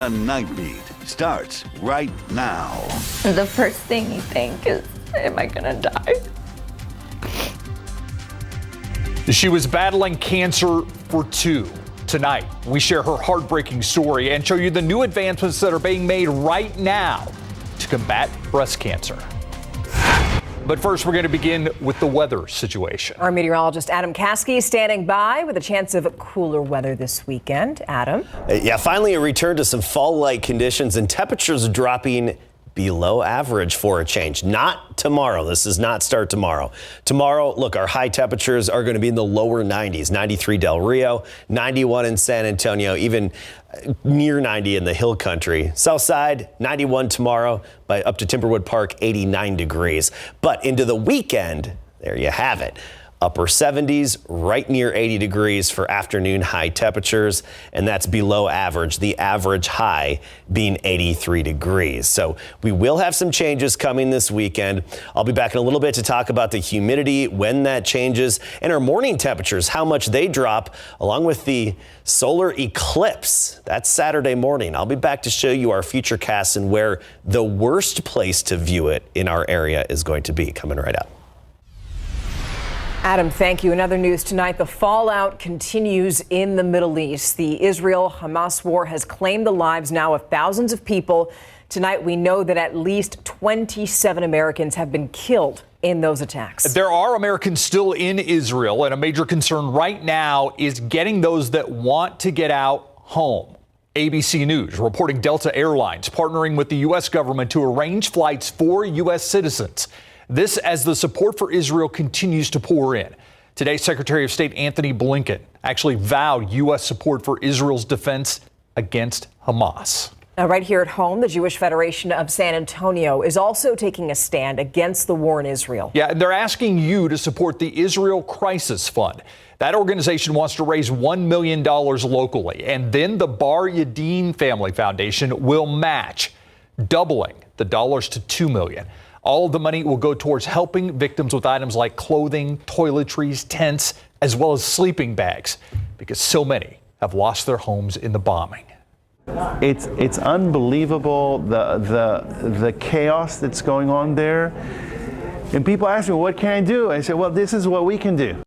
A Nightbeat starts right now. The first thing you think is, am I gonna die? She was battling cancer for 2. Tonight, we share her heartbreaking story and show you the new advancements that are being made right now to combat breast cancer. But first, we're going to begin with the weather situation. Our meteorologist Adam Caskey standing by with a chance of cooler weather this weekend. Adam? Yeah, finally a return to some fall-like conditions and temperatures dropping below average for a change. Not tomorrow. This does not start tomorrow. Tomorrow, look, our high temperatures are going to be in the lower 90s. 93 Del Rio, 91 in San Antonio, even near 90 in the hill country. South side, 91 tomorrow, but up to Timberwood Park, 89 degrees. But into the weekend, there you have it. Upper 70s, right near 80 degrees for afternoon high temperatures, and that's below average, the average high being 83 degrees. So we will have some changes coming this weekend. I'll be back in a little bit to talk about the humidity, when that changes, and our morning temperatures, how much they drop, along with the solar eclipse. That's Saturday morning. I'll be back to show you our future casts and where the worst place to view it in our area is going to be, coming right up. Adam, thank you. In other news tonight, the fallout continues in the Middle East. The Israel-Hamas war has claimed the lives now of thousands of people. Tonight, we know that at least 27 Americans have been killed in those attacks. There are Americans still in Israel, and a major concern right now is getting those that want to get out home. ABC News reporting Delta Airlines partnering with the U.S. government to arrange flights for U.S. citizens. This as the support for Israel continues to pour in. Today, Secretary of State Anthony Blinken actually vowed U.S. support for Israel's defense against Hamas. Now, right here at home, the Jewish Federation of San Antonio is also taking a stand against the war in Israel. Yeah, and they're asking you to support the Israel Crisis Fund. That organization wants to raise $1 million locally, and then the Bar Yadin Family Foundation will match, doubling the dollars to $2 million. All of the money will go towards helping victims with items like clothing, toiletries, tents, as well as sleeping bags, because so many have lost their homes in the bombing. It's unbelievable the chaos that's going on there. And people ask me, what can I do? I say, well, this is what we can do.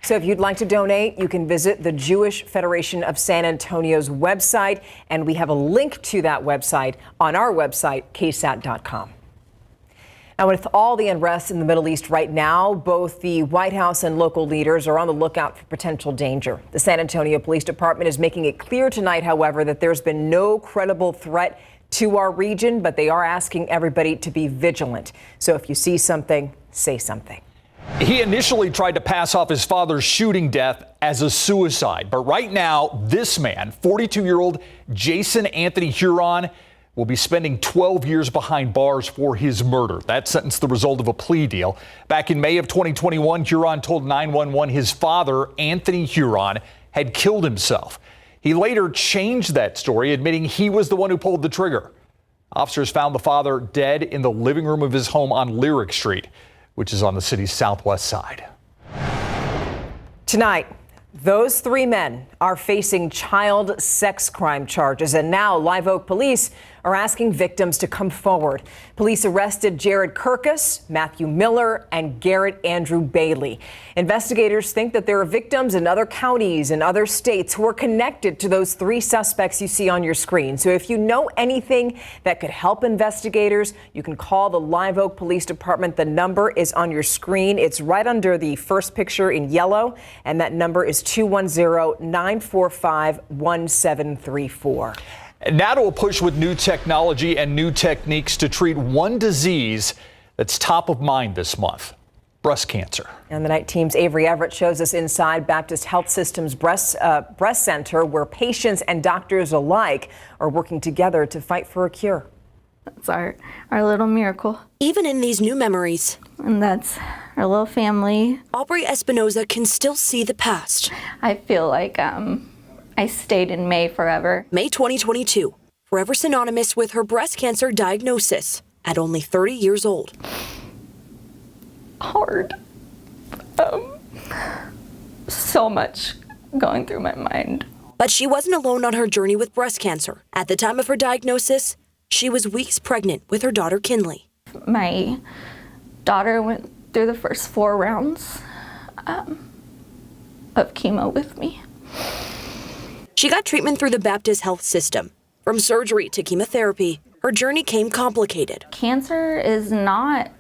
So if you'd like to donate, you can visit the Jewish Federation of San Antonio's website, and we have a link to that website on our website, KSAT.com. Now, with all the unrest in the Middle East right now, both the White House and local leaders are on the lookout for potential danger. The San Antonio Police Department is making it clear tonight, however, that there's been no credible threat to our region, but they are asking everybody to be vigilant. So if you see something, say something. He initially tried to pass off his father's shooting death as a suicide. But right now, this man, 42-year-old Jason Anthony Huron, will be spending 12 years behind bars for his murder. That sentence the result of a plea deal. Back in May of 2021, Huron told 911 his father, Anthony Huron, had killed himself. He later changed that story, admitting he was the one who pulled the trigger. Officers found the father dead in the living room of his home on Lyric Street, which is on the city's southwest side. Tonight, those 3 men are facing child sex crime charges, and now Live Oak police are asking victims to come forward. Police arrested Jared Kirkus, Matthew Miller, and Garrett Andrew Bailey. Investigators think that there are victims in other counties and other states who are connected to those 3 suspects you see on your screen. So if you know anything that could help investigators, you can call the Live Oak Police Department. The number is on your screen. It's right under the first picture in yellow, and that number is 210-945-1734. And now to a push with new technology and new techniques to treat one disease that's top of mind this month: breast cancer. And the night team's Avery Everett shows us inside Baptist Health System's breast center, where patients and doctors alike are working together to fight for a cure. That's our little miracle. Even in these new memories, And that's our little family. Aubrey Espinoza can still see the past. I feel like I stayed in May forever. May 2022, forever synonymous with her breast cancer diagnosis at only 30 years old. Hard. So much going through my mind. But she wasn't alone on her journey with breast cancer. At the time of her diagnosis, she was weeks pregnant with her daughter, Kinley. My daughter went through the first 4 rounds of chemo with me. She got treatment through the Baptist Health System. From surgery to chemotherapy, her journey came complicated. Cancer is not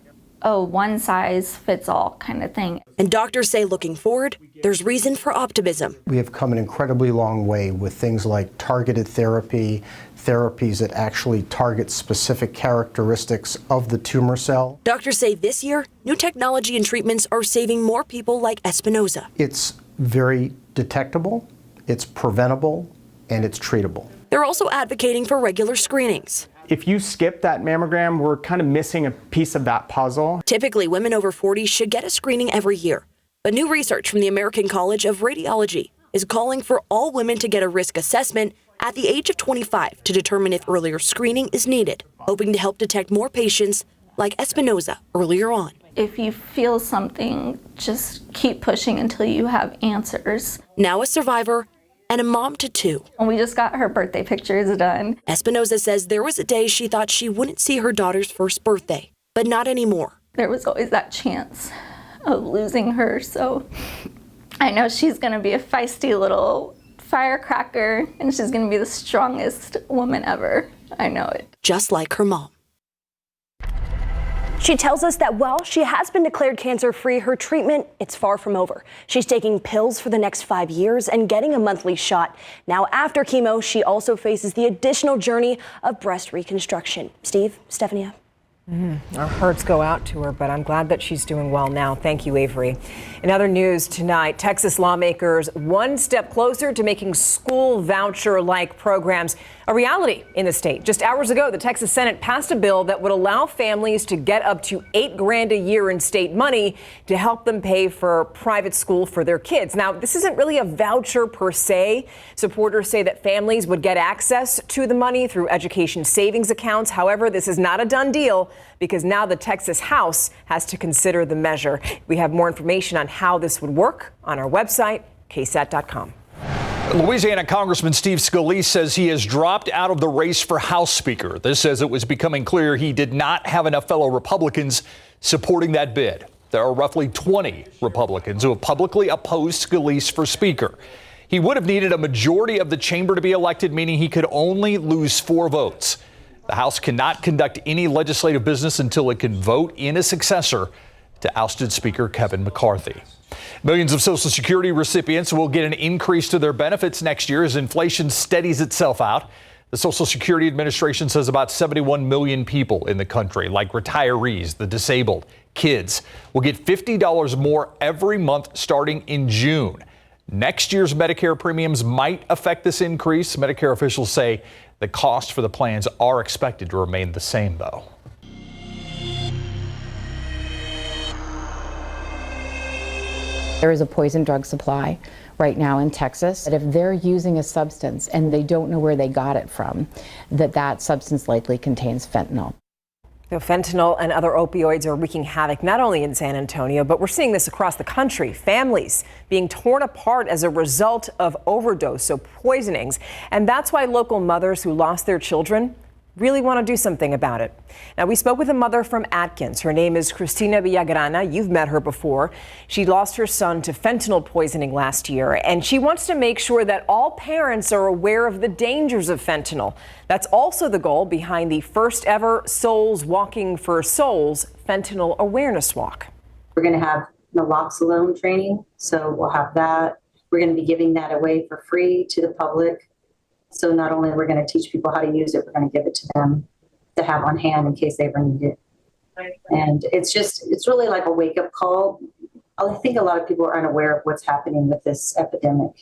a one-size-fits-all kind of thing. And doctors say looking forward, there's reason for optimism. We have come an incredibly long way with things like targeted therapy, therapies that actually target specific characteristics of the tumor cell. Doctors say this year, new technology and treatments are saving more people like Espinoza. It's very detectable, it's preventable, and it's treatable. They're also advocating for regular screenings. If you skip that mammogram, we're kind of missing a piece of that puzzle. Typically, women over 40 should get a screening every year. But new research from the American College of Radiology is calling for all women to get a risk assessment at the age of 25 to determine if earlier screening is needed, hoping to help detect more patients like Espinoza earlier on. If you feel something, just keep pushing until you have answers. Now a survivor and a mom to 2. And we just got her birthday pictures done. Espinoza says there was a day she thought she wouldn't see her daughter's first birthday, but not anymore. There was always that chance of losing her, so I know she's gonna be a feisty little firecracker, and she's gonna be the strongest woman ever. I know it. Just like her mom. She tells us that while she has been declared cancer-free, her treatment, it's far from over. She's taking pills for the next 5 years and getting a monthly shot. Now, after chemo, she also faces the additional journey of breast reconstruction. Steve, Stefania. Our hearts go out to her, but I'm glad that she's doing well now. Thank you, Avery. In other news tonight, Texas lawmakers one step closer to making school voucher-like programs a reality in the state. Just hours ago, the Texas Senate passed a bill that would allow families to get up to $8,000 a year in state money to help them pay for private school for their kids. Now, this isn't really a voucher per se. Supporters say that families would get access to the money through education savings accounts. However, this is not a done deal because now the Texas House has to consider the measure. We have more information on how this would work on our website, KSAT.com. Louisiana Congressman Steve Scalise says he has dropped out of the race for House Speaker. This says it was becoming clear he did not have enough fellow Republicans supporting that bid. There are roughly 20 Republicans who have publicly opposed Scalise for Speaker. He would have needed a majority of the chamber to be elected, meaning he could only lose 4 votes. The House cannot conduct any legislative business until it can vote in a successor to ousted Speaker Kevin McCarthy. Millions of Social Security recipients will get an increase to their benefits next year as inflation steadies itself out. The Social Security Administration says about 71 million people in the country, like retirees, the disabled, kids, will get $50 more every month starting in June. Next year's Medicare premiums might affect this increase. Medicare officials say the cost for the plans are expected to remain the same, though. There is a poison drug supply right now in Texas. That if they're using a substance and they don't know where they got it from, that substance likely contains fentanyl. Fentanyl and other opioids are wreaking havoc not only in San Antonio, but we're seeing this across the country. Families being torn apart as a result of overdose, so poisonings. And that's why local mothers who lost their children really want to do something about it. Now, we spoke with a mother from Atkins. Her name is Cristina Villagrana. You've met her before. She lost her son to fentanyl poisoning last year, and she wants to make sure that all parents are aware of the dangers of fentanyl. That's also the goal behind the first ever Souls Walking for Souls Fentanyl Awareness Walk. We're going to have naloxone training, so we'll have that. We're going to be giving that away for free to the public. So not only we're going to teach people how to use it, we're going to give it to them to have on hand in case they ever need it. And it's really like a wake-up call. I think a lot of people are unaware of what's happening with this epidemic.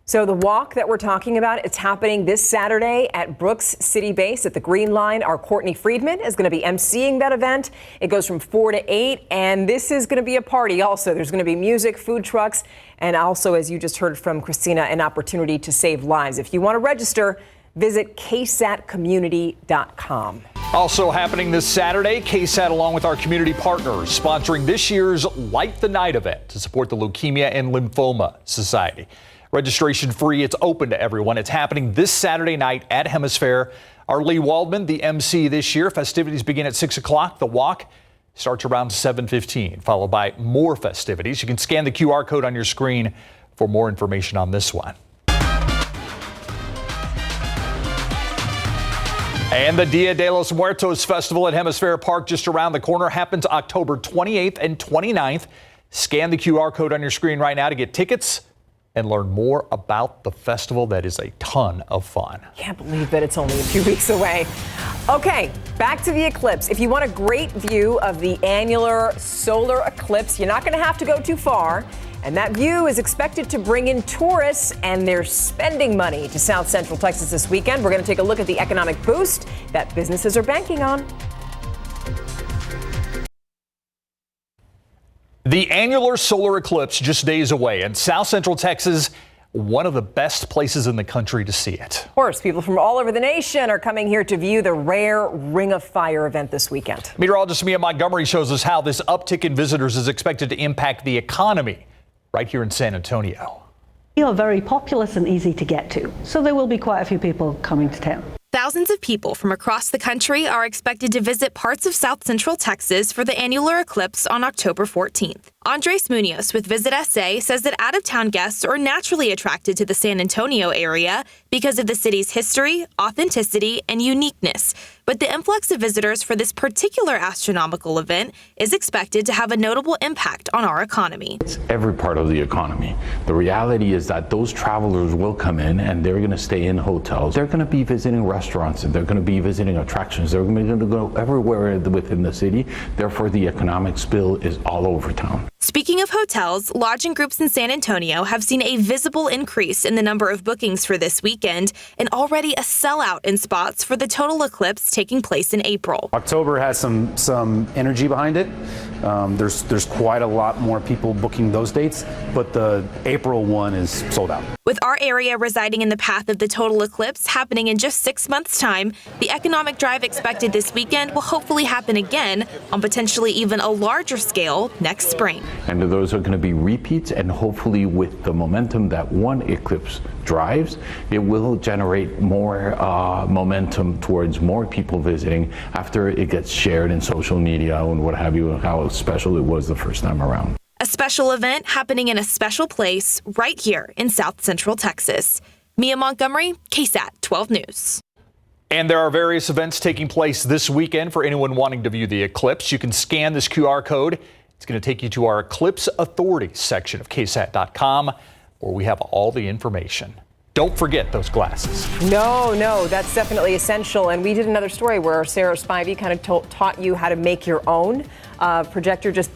So the walk that we're talking about, it's happening this Saturday at Brooks City Base at the Green Line. Our Courtney Friedman is going to be emceeing that event. It goes from 4 to 8, and this is going to be a party also. There's going to be music, food trucks, and also, as you just heard from Christina, an opportunity to save lives. If you want to register, visit ksatcommunity.com. Also happening this Saturday, KSAT, along with our community partners, sponsoring this year's Light the Night event to support the Leukemia and Lymphoma Society. Registration free. It's open to everyone. It's happening this Saturday night at Hemisphere. Our Lee Waldman, the MC this year. Festivities begin at 6 o'clock. The walk starts around 7:15, followed by more festivities. You can scan the QR code on your screen for more information on this one. And the Dia de los Muertos Festival at Hemisphere Park just around the corner happens October 28th and 29th. Scan the QR code on your screen right now to get tickets and learn more about the festival. That is a ton of fun. Can't believe that it's only a few weeks away. Okay, back to the eclipse. If you want a great view of the annular solar eclipse, you're not going to have to go too far. And that view is expected to bring in tourists, and they're spending money to South Central Texas this weekend. We're going to take a look at the economic boost that businesses are banking on. The annular solar eclipse just days away, and South Central Texas, one of the best places in the country to see it. Of course, people from all over the nation are coming here to view the rare Ring of Fire event this weekend. Meteorologist Mia Montgomery shows us how this uptick in visitors is expected to impact the economy right here in San Antonio. We are very populous and easy to get to, so there will be quite a few people coming to town. Thousands of people from across the country are expected to visit parts of South Central Texas for the annular eclipse on October 14th. Andres Munoz with Visit SA says that out-of-town guests are naturally attracted to the San Antonio area because of the city's history, authenticity, and uniqueness. But the influx of visitors for this particular astronomical event is expected to have a notable impact on our economy. It's every part of the economy. The reality is that those travelers will come in and they're going to stay in hotels. They're going to be visiting restaurants and they're going to be visiting attractions. They're going to go everywhere within the city. Therefore, the economic spill is all over town. Speaking of hotels, lodging groups in San Antonio have seen a visible increase in the number of bookings for this weekend and already a sellout in spots for the total eclipse taking place in April. October has some energy behind it. There's quite a lot more people booking those dates, but the April one is sold out. With our area residing in the path of the total eclipse happening in just 6 months' time, the economic drive expected this weekend will hopefully happen again on potentially even a larger scale next spring. And those are going to be repeats, and hopefully with the momentum that one eclipse drives, it will generate more momentum towards more people visiting after it gets shared in social media and what have you, and how special it was the first time around. A special event happening in a special place right here in South Central Texas. Mia Montgomery, KSAT 12 News. And there are various events taking place this weekend for anyone wanting to view the eclipse. You can scan this QR code. It's going to take you to our Eclipse Authority section of KSAT.com, where we have all the information. Don't forget those glasses. No, that's definitely essential. And we did another story where Sarah Spivey kind of taught you how to make your own projector just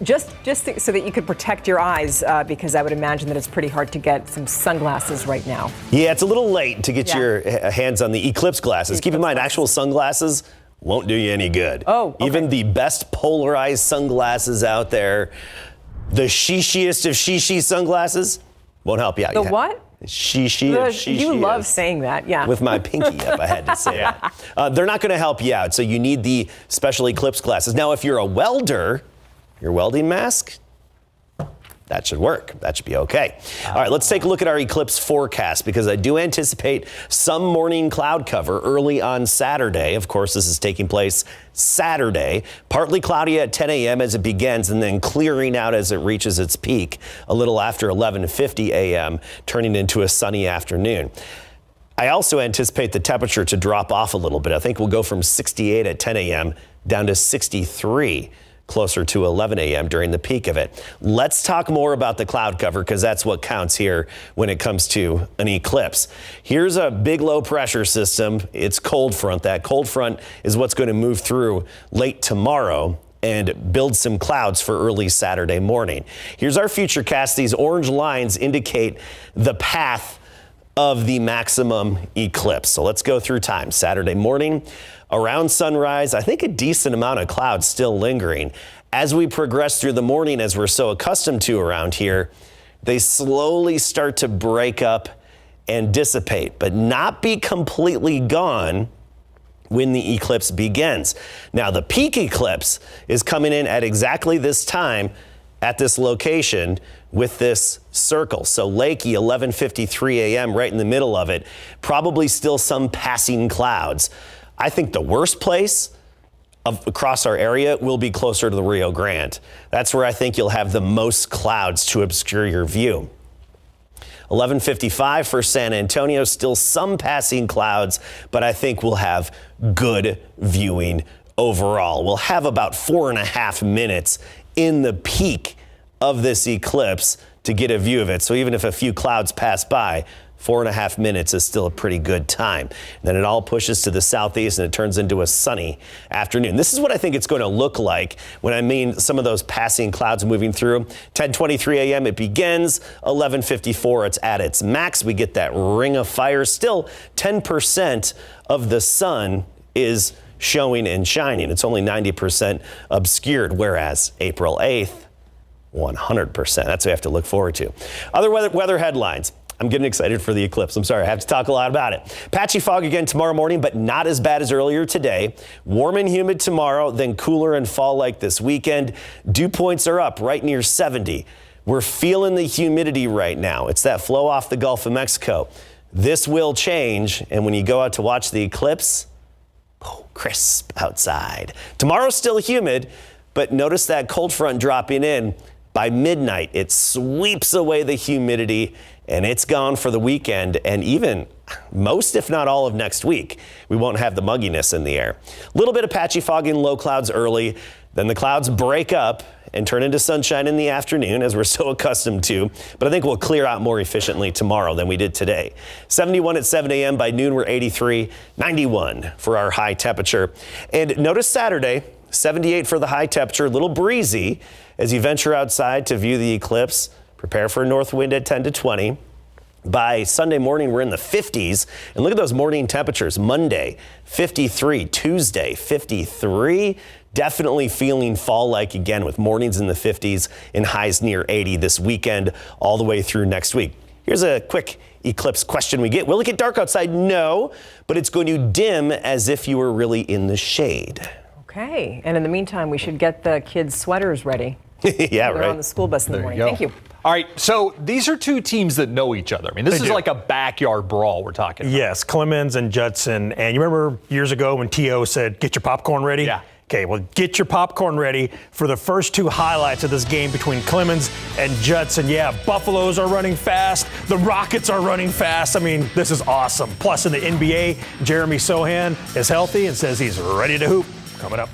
so that you could protect your eyes, because I would imagine that it's pretty hard to get some sunglasses right now. Yeah, it's a little late to get your hands on the Eclipse glasses. Keep in mind, actual sunglasses won't do you any good. Oh, okay. Even the best polarized sunglasses out there, the shishiest of shishi sunglasses, won't help you out. The what? Shishi of shishi. You love saying that, yeah. With my pinky up, I had to say it. They're not going to help you out, so you need the special Eclipse glasses. Now, if you're a welder, your welding mask, that should work. That should be okay. All right, let's take a look at our eclipse forecast, because I do anticipate some morning cloud cover early on Saturday. Of course, this is taking place Saturday. Partly cloudy at 10 a.m. as it begins, and then clearing out as it reaches its peak a little after 11:50 a.m., turning into a sunny afternoon. I also anticipate the temperature to drop off a little bit. I think we'll go from 68 at 10 a.m. down to 63 closer to 11 a.m. during the peak of it. Let's talk more about the cloud cover, because that's what counts here when it comes to an eclipse. Here's a big low pressure system. It's cold front. That cold front is what's going to move through late tomorrow and build some clouds for early Saturday morning. Here's our futurecast. These orange lines indicate the path of the maximum eclipse. So let's go through time. Saturday morning, around sunrise, I think a decent amount of clouds still lingering. As we progress through the morning, as we're so accustomed to around here, they slowly start to break up and dissipate, but not be completely gone when the eclipse begins. Now, the peak eclipse is coming in at exactly this time at this location with this circle. So Lakey, 11:53 a.m., right in the middle of it. Probably still some passing clouds. I think the worst place across our area will be closer to the Rio Grande. That's where I think you'll have the most clouds to obscure your view. 11:55 for San Antonio, still some passing clouds, but I think we'll have good viewing overall. We'll have about 4.5 minutes in the peak of this eclipse to get a view of it. So even if a few clouds pass by, 4.5 minutes is still a pretty good time. And then it all pushes to the southeast and it turns into a sunny afternoon. This is what I think it's going to look like when I mean some of those passing clouds moving through. 10:23 a.m. it begins. 11:54 it's at its max. We get that ring of fire. Still 10% of the sun is showing and shining. It's only 90% obscured, whereas April 8th, 100%. That's what we have to look forward to. Other weather headlines. I'm getting excited for the eclipse. I'm sorry, I have to talk a lot about it. Patchy fog again tomorrow morning, but not as bad as earlier today. Warm and humid tomorrow, then cooler and fall-like this weekend. Dew points are up right near 70. We're feeling the humidity right now. It's that flow off the Gulf of Mexico. This will change, and when you go out to watch the eclipse, crisp outside. Tomorrow's still humid, but notice that cold front dropping in. By midnight, it sweeps away the humidity, and it's gone for the weekend and even most, if not all, of next week. We won't have the mugginess in the air. A little bit of patchy fog and low clouds early, then the clouds break up and turn into sunshine in the afternoon, as we're so accustomed to. But I think we'll clear out more efficiently tomorrow than we did today. 71 at 7 a.m. By noon, we're 83, 91 for our high temperature. And notice Saturday, 78 for the high temperature, a little breezy as you venture outside to view the eclipse. Prepare for a north wind at 10 to 20. By Sunday morning, we're in the 50s. And look at those morning temperatures. Monday, 53. Tuesday, 53. Definitely feeling fall-like again with mornings in the 50s and highs near 80 this weekend all the way through next week. Here's a quick eclipse question we get. Will it get dark outside? No, but it's going to dim as if you were really in the shade. Okay, and in the meantime, we should get the kids' sweaters ready. Yeah, They're right. on the school bus in the morning. Thank you. All right, so these are two teams that know each other. I mean, this is like a backyard brawl we're talking about. Yes, Clemens and Judson. And you remember years ago when T.O. said, get your popcorn ready? Yeah. Okay, well, get your popcorn ready for the first two highlights of this game between Clemens and Judson. Yeah, Buffaloes are running fast. The Rockets are running fast. I mean, this is awesome. Plus, in the NBA, Jeremy Sohan is healthy and says he's ready to hoop. Coming up.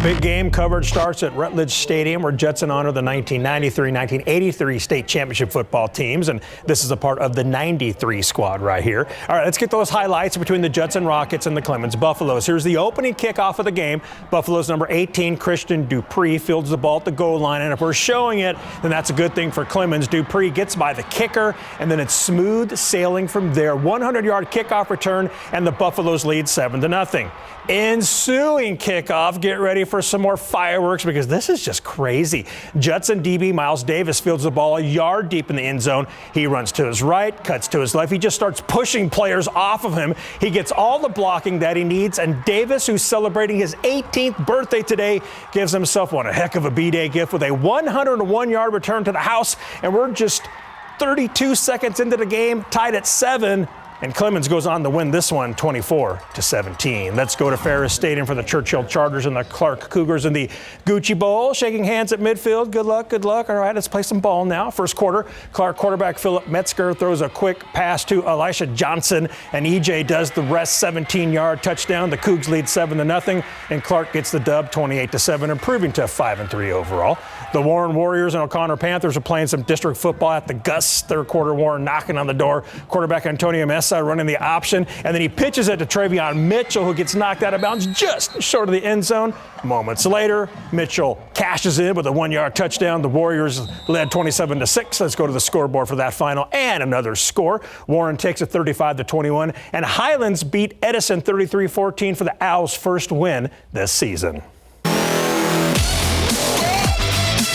Big game coverage starts at Rutledge Stadium, where Judson honored the 1993-1983 state championship football teams, and this is a part of the 93 squad right here. All right, let's get those highlights between the Judson Rockets and the Clemens Buffaloes. Here's the opening kickoff of the game. Buffaloes number 18, Christian Dupree, fields the ball at the goal line, and if we're showing it, then that's a good thing for Clemens. Dupree gets by the kicker, and then it's smooth sailing from there. 100-yard kickoff return, and the Buffaloes lead 7-0. Ensuing kickoff, get ready for some more fireworks because this is just crazy. Judson DB Miles Davis fields the ball a yard deep in the end zone. He runs to his right, cuts to his left. He just starts pushing players off of him. He gets all the blocking that he needs, and Davis, who's celebrating his 18th birthday today, gives himself a heck of a B-Day gift with a 101-yard return to the house, and we're just 32 seconds into the game, tied at 7. And Clemens goes on to win this one 24-17. Let's go to Ferris Stadium for the Churchill Chargers and the Clark Cougars in the Gucci Bowl. Shaking hands at midfield. Good luck, good luck. All right, let's play some ball now. First quarter, Clark quarterback Philip Metzger throws a quick pass to Elisha Johnson, and EJ does the rest. 17-yard touchdown. The Cougs lead 7-0, and Clark gets the dub 28-7, improving to 5-3 overall. The Warren Warriors and O'Connor Panthers are playing some district football at the Gus. Third quarter, Warren knocking on the door. Quarterback Antonio Spurs running the option, and then he pitches it to Travion Mitchell, who gets knocked out of bounds just short of the end zone. Moments later, Mitchell cashes in with a 1-yard touchdown. The Warriors led 27-6. Let's go to the scoreboard for that final and another score. Warren takes it 35-21, and Highlands beat Edison 33-14 for the Owls' first win this season.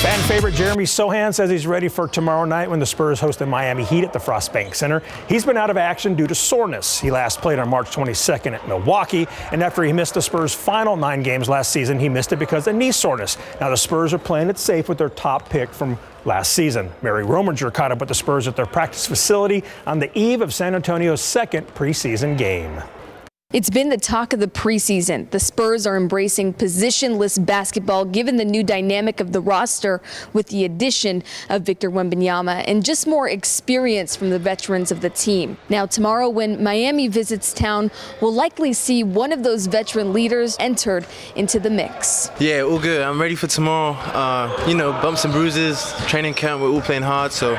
Fan favorite Jeremy Sohan says he's ready for tomorrow night when the Spurs host the Miami Heat at the Frost Bank Center. He's been out of action due to soreness. He last played on March 22nd at Milwaukee, and after he missed the Spurs' final 9 games last season, he missed it because of knee soreness. Now the Spurs are playing it safe with their top pick from last season. Mary Rominger caught up with the Spurs at their practice facility on the eve of San Antonio's second preseason game. It's been the talk of the preseason. The Spurs are embracing positionless basketball given the new dynamic of the roster with the addition of Victor Wembanyama and just more experience from the veterans of the team. Now tomorrow when Miami visits town, we'll likely see one of those veteran leaders entered into the mix. Yeah, all good. I'm ready for tomorrow. Bumps and bruises, training camp, we're all playing hard. So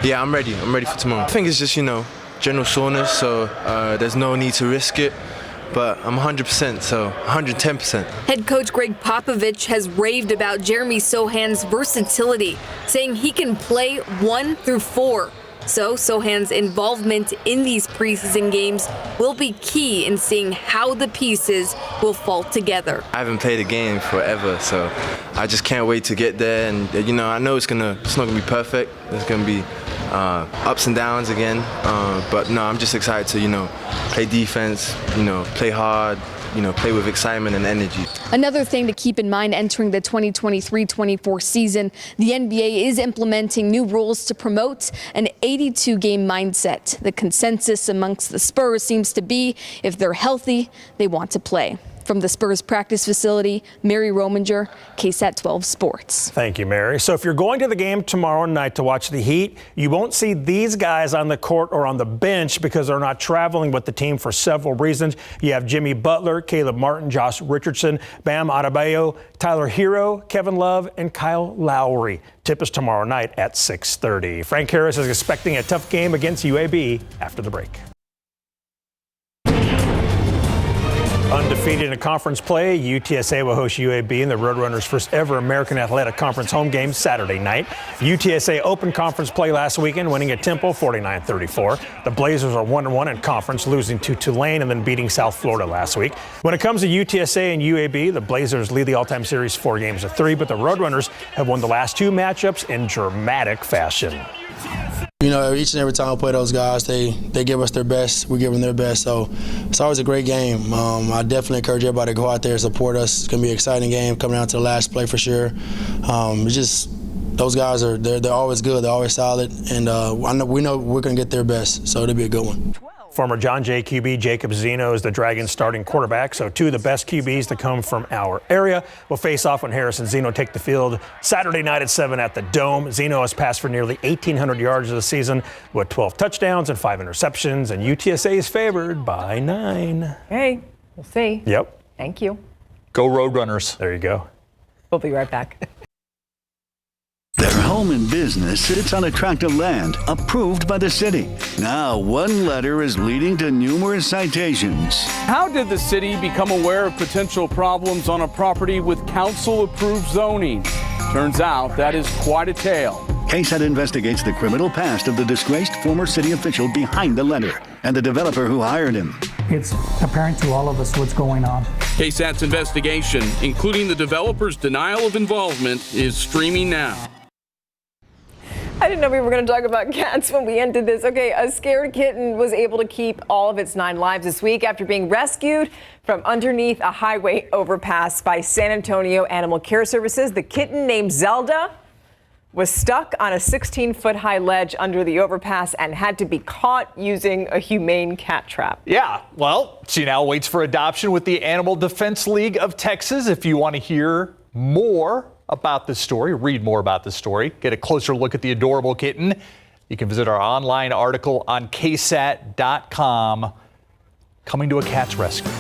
yeah, I'm ready. I'm ready for tomorrow. I think it's just, general soreness, so there's no need to risk it. But I'm 100%, so 110%. Head coach Greg Popovich has raved about Jeremy Sohan's versatility, saying he can play 1 through 4. So Sohan's involvement in these preseason games will be key in seeing how the pieces will fall together. I haven't played a game forever, so I just can't wait to get there. And I know it's not gonna be perfect. There's gonna be ups and downs again. But no, I'm just excited to play defense, play hard, play with excitement and energy. Another thing to keep in mind entering the 2023-24 season, the NBA is implementing new rules to promote an 82-game mindset. The consensus amongst the Spurs seems to be if they're healthy, they want to play. From the Spurs practice facility, Mary Rominger, KSAT 12 Sports. Thank you, Mary. So if you're going to the game tomorrow night to watch the Heat, you won't see these guys on the court or on the bench because they're not traveling with the team for several reasons. You have Jimmy Butler, Caleb Martin, Josh Richardson, Bam Adebayo, Tyler Hero, Kevin Love, and Kyle Lowry. Tip is tomorrow night at 6:30. Frank Harris is expecting a tough game against UAB after the break. Undefeated in conference play, UTSA will host UAB in the Roadrunners' first ever American Athletic Conference home game Saturday night. UTSA opened conference play last weekend, winning at Temple 49-34. The Blazers are 1-1 in conference, losing to Tulane and then beating South Florida last week. When it comes to UTSA and UAB, the Blazers lead the all-time series 4-3, but the Roadrunners have won the last 2 matchups in dramatic fashion. Each and every time we play those guys, they give us their best. We give them their best. So it's always a great game. I definitely encourage everybody to go out there and support us. It's going to be an exciting game coming down to the last play for sure. It's just those guys they're always good. They're always solid. And we know we're going to get their best. So it'll be a good one. Former John Jay QB Jacob Zeno is the Dragons' starting quarterback, so 2 of the best QBs to come from our area will face off when Harris and Zeno take the field Saturday night at 7 at the Dome. Zeno has passed for nearly 1,800 yards this season with 12 touchdowns and 5 interceptions, and UTSA is favored by 9. Hey, we'll see. Yep. Thank you. Go Roadrunners. There you go. We'll be right back. Their home and business sits on a tract of land approved by the city. Now, one letter is leading to numerous citations. How did the city become aware of potential problems on a property with council-approved zoning? Turns out that is quite a tale. KSAT investigates the criminal past of the disgraced former city official behind the letter and the developer who hired him. It's apparent to all of us what's going on. KSAT's investigation, including the developer's denial of involvement, is streaming now. I didn't know we were going to talk about cats when we ended this. Okay, a scared kitten was able to keep all of its 9 lives this week after being rescued from underneath a highway overpass by San Antonio Animal Care Services. The kitten, named Zelda, was stuck on a 16-foot high ledge under the overpass and had to be caught using a humane cat trap. Yeah, well, she now waits for adoption with the Animal Defense League of Texas. If you want to hear more about this story, read more about this story, get a closer look at the adorable kitten, you can visit our online article on KSAT.com. Coming to a cat's rescue.